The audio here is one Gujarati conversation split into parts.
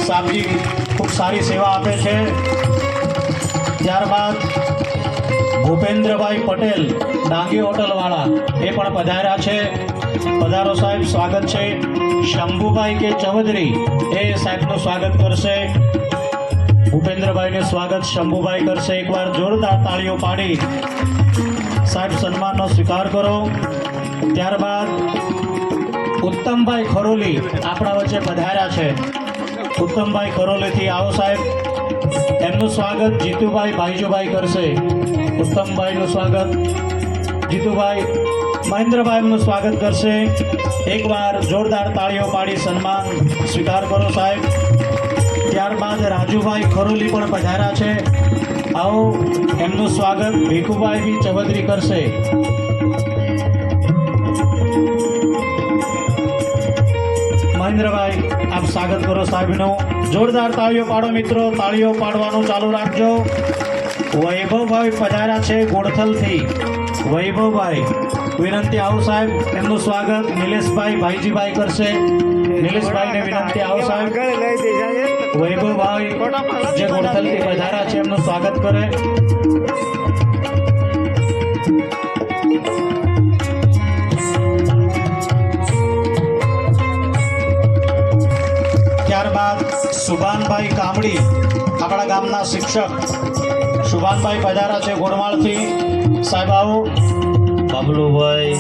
સાહેબજી ખૂબ સારી સેવા આપે છે। ત્યારબાદ ભૂપેન્દ્રભાઈ પટેલ ડાંગી હોટલવાળા એ પણ પધાર્યા છે। પધારો સાહેબ, સ્વાગત છે। શંભુભાઈ કે ચૌધરી એ સાહેબનું સ્વાગત કરશે। ભૂપેન્દ્રભાઈનું સ્વાગત શંભુભાઈ કરશે। એકવાર જોરદાર તાળીઓ પાડી સાહેબ સન્માનનો સ્વીકાર કરો। ત્યારબાદ ઉત્તમભાઈ ખરોલી આપણા વચ્ચે પધાર્યા છે। ઉત્તમભાઈ ખરોલીથી આવો સાહેબ, એમનું સ્વાગત જીતુભાઈ ભાઈજુભાઈ કરશે। ઉત્તમભાઈનું સ્વાગત જીતુભાઈ મહેન્દ્રભાઈ એમનું સ્વાગત કરશે। એકવાર જોરદાર તાળીઓ પાડી સન્માન સ્વીકાર કરો સાહેબ। ત્યારબાદ રાજુભાઈ ખરોલી પણ પધાર્યા છે। આવો, એમનું સ્વાગત ભીખુભાઈ બી ચૌધરી કરશે। મહેન્દ્રભાઈ આપ સ્વાગત કરો સાહેબનું। જોરદાર તાળીઓ પાડો મિત્રો, તાળીઓ પાડવાનું ચાલુ રાખજો। વૈભવભાઈ પધાર્યા છે ગોળથલથી। વૈભવભાઈ વિનંતી આવો સાહેબ, એમનું સ્વાગત નિલેશભાઈ ભાઈજીભાઈ કરશે। નિલેશભાઈને વિનંતી આવો સાહેબ। વૈભવભાઈ જે ગોળથલથી પધાર્યા છે એમનું સ્વાગત કરે। ત્યારબાદ સુભાનભાઈ કામડી આપણા ગામના શિક્ષક સુભાનભાઈ પધાર્યા છે ગોળમાળથી। સાહેબ આવો। બાબલુભાઈ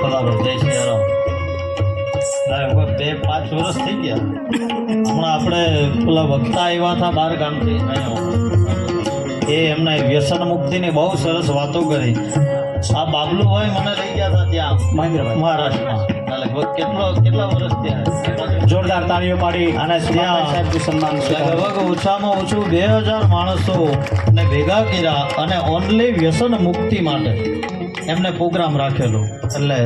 પધારો। જય શ્રી રામ। 2-5 વર્ષ થઈ ગયા। હમણાં આપણે પેલા વક્તા આવ્યા હતા બહાર ગામથી, એ એમના વ્યસન મુક્તિની બહુ સરસ વાતો કરી। આ બાબલુભાઈ મને લઈ ગયા હતા ત્યાં મહારાષ્ટ્રમાં, લગભગ કેટલા વર્ષ ત્યાં। જોરદાર તાળીઓ પાડી અને ત્યાં સાહેબનું સન્માન લગભગ ઓછામાં ઓછું 2000 માણસોને ભેગા કર્યા અને ઓનલી વ્યસન મુક્તિ માટે એમને પ્રોગ્રામ રાખેલો। એટલે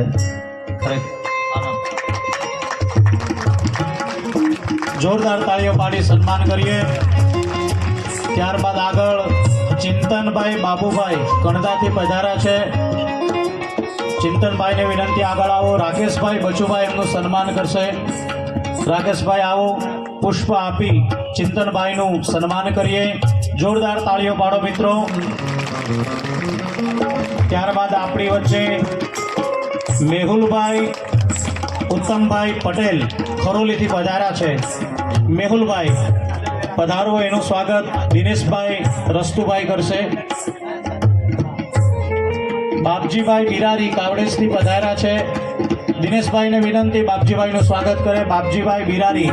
જોરદાર તાળીઓ પાડી સન્માન કરીએ। ત્યારબાદ આગળ ચિંતનભાઈ બાબુભાઈ કણદાથી પધાર્યા છે। ચિંતનભાઈને વિનંતી આગળ આવો। રાકેશભાઈ બચુભાઈ એમનું સન્માન કરશે। રાકેશભાઈ આવો, પુષ્પ આપી ચિંતનભાઈનું સન્માન કરીએ। જોરદાર તાળીઓ પાડો મિત્રો। ત્યારબાદ આપણી વચ્ચે મેહુલભાઈ ઉત્તમભાઈ પટેલ ખરોલીથી પધાર્યા છે। મેહુલભાઈ પધારો, એનું સ્વાગત દિનેશભાઈ રસ્તુભાઈ કરશે। બાપજીભાઈ બિરારી કાવડેશથી પધાર્યા છે। દિનેશભાઈને વિનંતી બાપજીભાઈનું સ્વાગત કરે। બાપજીભાઈ બિરારી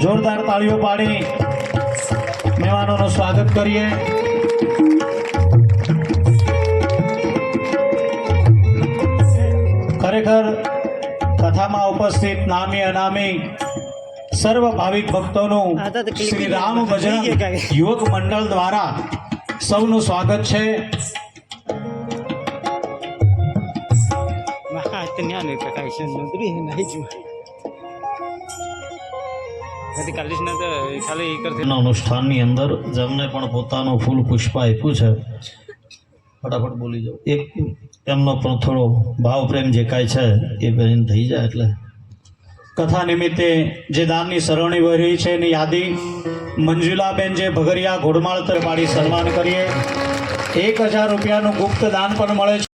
જોરદાર તાળીઓ પાડી મહેમાનોનું સ્વાગત કરીએ। ખરેખર કથામાં ઉપસ્થિત નામી અનામી સર્વ ભાવિક ભક્તોનું શ્રી રામ ભજન યુવક મંડળ દ્વારા સૌનું સ્વાગત છે। અનુષ્ઠાનની અંદર જેમને પણ પોતાનું ફૂલ પુષ્પ આપ્યું છે, ફટાફટ બોલી જાઓ। એક એમનો પણ થોડો ભાવ પ્રેમ જે કાંઈ છે એ બહેન થઈ જાય એટલે કથા નિમિત્તે જે દાનની સરવણી વહી રહી છે એની યાદી મંજુલાબેન જે ભગરિયા ઘોડમાળ પાડી સન્માન કરીએ। 1000 રૂપિયાનું ગુપ્ત દાન પણ મળે છે।